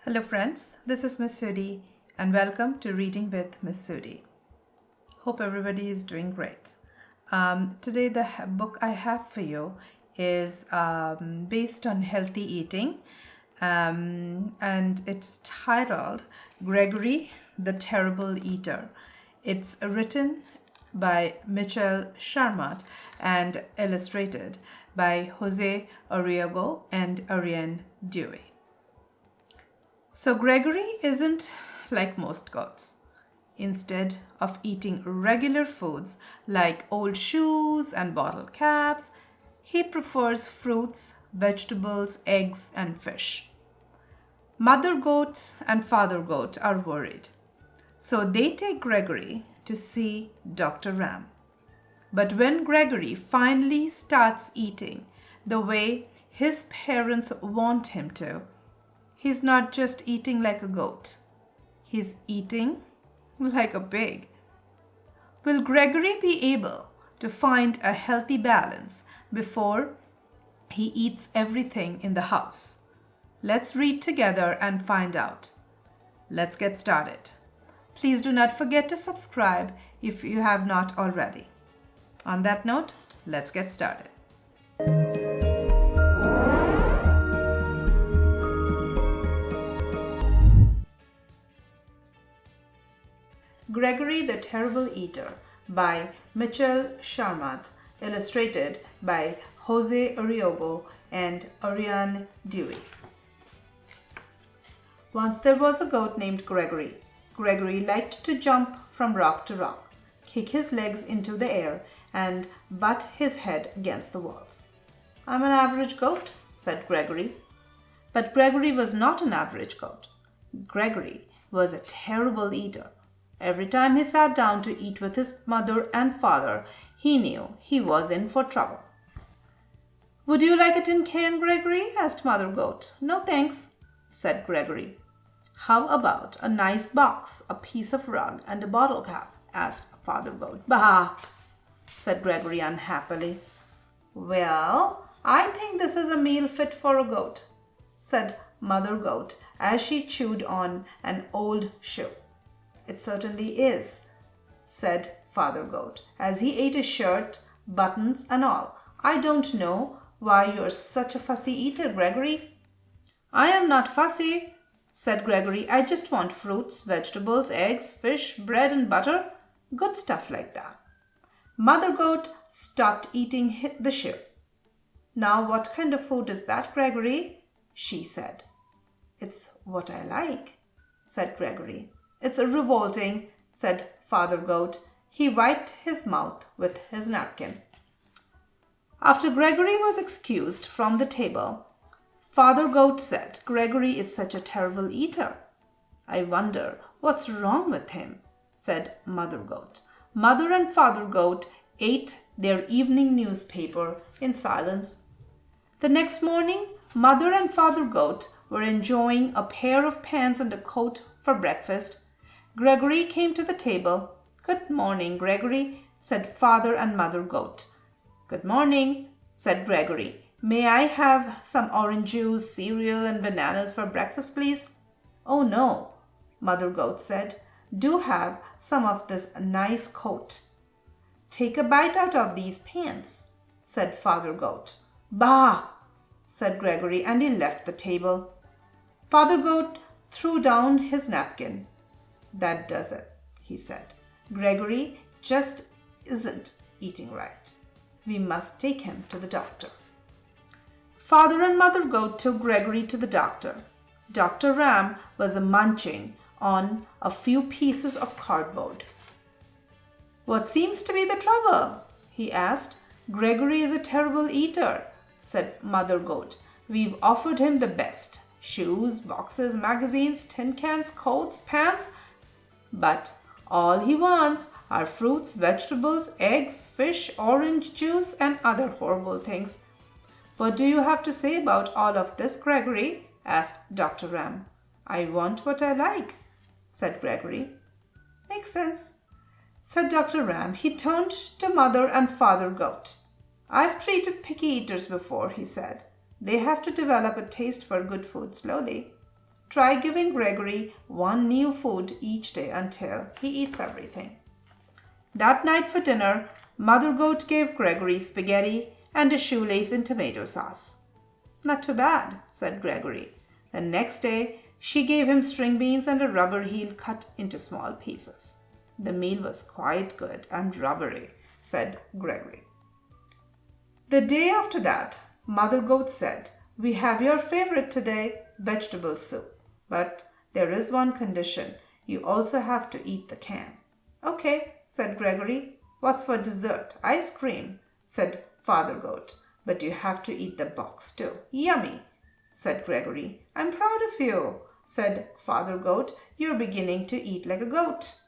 Hello friends, this is Miss Sudi and welcome to Reading with Miss Sudi. Hope everybody is doing great. Today the book I have for you is based on healthy eating and it's titled Gregory the Terrible Eater. It's written by Mitchell Sharmat and illustrated by Aruego and Ariane Dewey. So Gregory isn't like most goats. Instead of eating regular foods like old shoes and bottle caps, he prefers fruits, vegetables, eggs, and fish. Mother goat and father goat are worried, so they take Gregory to see Dr. Ram. But when Gregory finally starts eating the way his parents want him to, he's not just eating like a goat. He's eating like a pig. Will Gregory be able to find a healthy balance before he eats everything in the house? Let's read together and find out. Let's get started. Please do not forget to subscribe if you have not already. On that note, let's get started. Gregory the Terrible Eater by Mitchell Sharmat, illustrated by Aruego and Ariane Dewey. Once there was a goat named Gregory. Gregory liked to jump from rock to rock, kick his legs into the air, and butt his head against the walls. "I'm an average goat," said Gregory. But Gregory was not an average goat. Gregory was a terrible eater. Every time he sat down to eat with his mother and father, he knew he was in for trouble. "Would you like a tin can, Gregory?" asked Mother Goat. "No, thanks," said Gregory. "How about a nice box, a piece of rug, and a bottle cap?" asked Father Goat. "Bah!" said Gregory unhappily. "Well, I think this is a meal fit for a goat," said Mother Goat as she chewed on an old shoe. "It certainly is," said Father Goat, as he ate his shirt, buttons and all. "I don't know why you're such a fussy eater, Gregory." "I am not fussy," said Gregory. "I just want fruits, vegetables, eggs, fish, bread and butter. Good stuff like that." Mother Goat stopped eating the shoe. "Now what kind of food is that, Gregory?" she said. "It's what I like," said Gregory. "It's revolting," said Father Goat. He wiped his mouth with his napkin. After Gregory was excused from the table, Father Goat said, "Gregory is such a terrible eater. I wonder what's wrong with him," said Mother Goat. Mother and Father Goat ate their evening newspaper in silence. The next morning, Mother and Father Goat were enjoying a pair of pants and a coat for breakfast. Gregory came to the table. "Good morning, Gregory," said Father and Mother Goat. "Good morning," said Gregory. "May I have some orange juice, cereal, and bananas for breakfast, please?" "Oh, no," Mother Goat said. "Do have some of this nice coat." "Take a bite out of these pants," said Father Goat. "Bah!" said Gregory, and he left the table. Father Goat threw down his napkin. "That does it," he said. "Gregory just isn't eating right. We must take him to the doctor." Father and Mother Goat took Gregory to the doctor. Dr. Ram was munching on a few pieces of cardboard. "What seems to be the trouble?" he asked. "Gregory is a terrible eater," said Mother Goat. "We've offered him the best: shoes, boxes, magazines, tin cans, coats, pants. But all he wants are fruits, vegetables, eggs, fish, orange juice, and other horrible things." "What do you have to say about all of this, Gregory?" asked Dr. Ram. "I want what I like," said Gregory. "Makes sense," said Dr. Ram. He turned to Mother and Father Goat. "I've treated picky eaters before," he said. "They have to develop a taste for good food slowly." Try giving Gregory one new food each day until he eats everything. That night for dinner, Mother Goat gave Gregory spaghetti and a shoelace in tomato sauce. Not too bad, said Gregory. The next day, she gave him string beans and a rubber heel cut into small pieces. The meal was quite good and rubbery, said Gregory. The day after that, Mother Goat said, "We have your favorite today, vegetable soup. But there is one condition. You also have to eat the can." "Okay," said Gregory. "What's for dessert?" "Ice cream," said Father Goat. "But you have to eat the box too." "Yummy," said Gregory. "I'm proud of you," said Father Goat. "You're beginning to eat like a goat."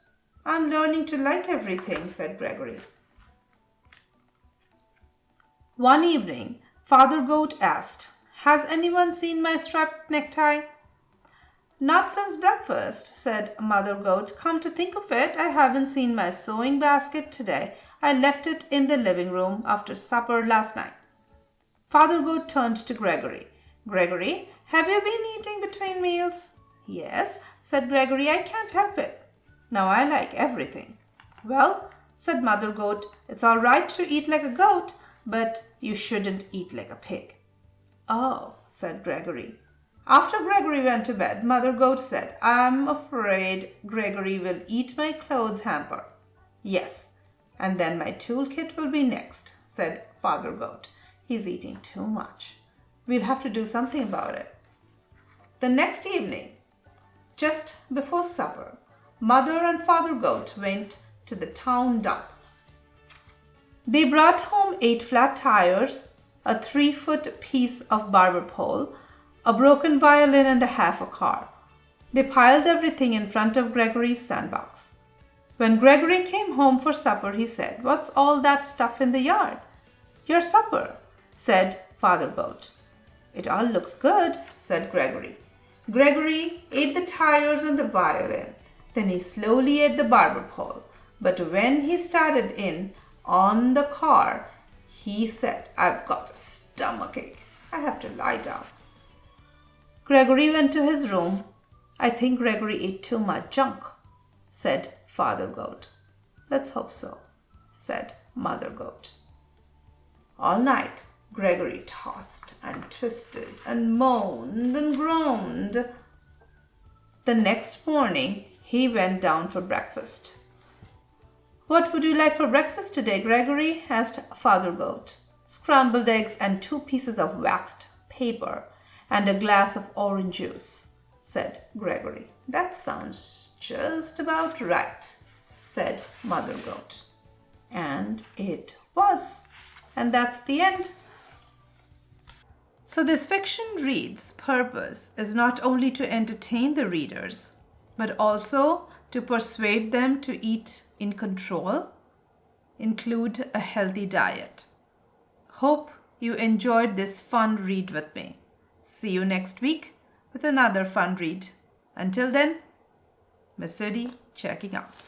"I'm learning to like everything," said Gregory. One evening, Father Goat asked, "Has anyone seen my striped necktie?" "Not since breakfast," said Mother Goat. "Come to think of it, I haven't seen my sewing basket today. I left it in the living room after supper last night." Father Goat turned to Gregory. "Gregory, have you been eating between meals?" "Yes," said Gregory. "I can't help it. Now I like everything." "Well," said Mother Goat, "it's all right to eat like a goat, but you shouldn't eat like a pig." "Oh," said Gregory. After Gregory went to bed, Mother Goat said, "I'm afraid Gregory will eat my clothes hamper." "Yes, and then my toolkit will be next," said Father Goat. "He's eating too much. We'll have to do something about it." The next evening, just before supper, Mother and Father Goat went to the town dump. They brought home 8 flat tires, a 3-foot piece of barber pole, a broken violin, and a half a car. They piled everything in front of Gregory's sandbox. When Gregory came home for supper, he said, "What's all that stuff in the yard?" "Your supper," said Father Goat. "It all looks good," said Gregory. Gregory ate the tires and the violin. Then he slowly ate the barber pole. But when he started in on the car, he said, "I've got a stomachache. I have to lie down." Gregory went to his room. "I think Gregory ate too much junk," said Father Goat. "Let's hope so," said Mother Goat. All night, Gregory tossed and twisted and moaned and groaned. The next morning, he went down for breakfast. "What would you like for breakfast today, Gregory?" asked Father Goat. "Scrambled eggs and 2 pieces of waxed paper and a glass of orange juice," said Gregory. "That sounds just about right," said Mother Goat. And it was. And that's the end. So this fiction read's purpose is not only to entertain the readers, but also to persuade them to eat in control, include a healthy diet. Hope you enjoyed this fun read with me. See you next week with another fun read. Until then, Miss Sudi checking out.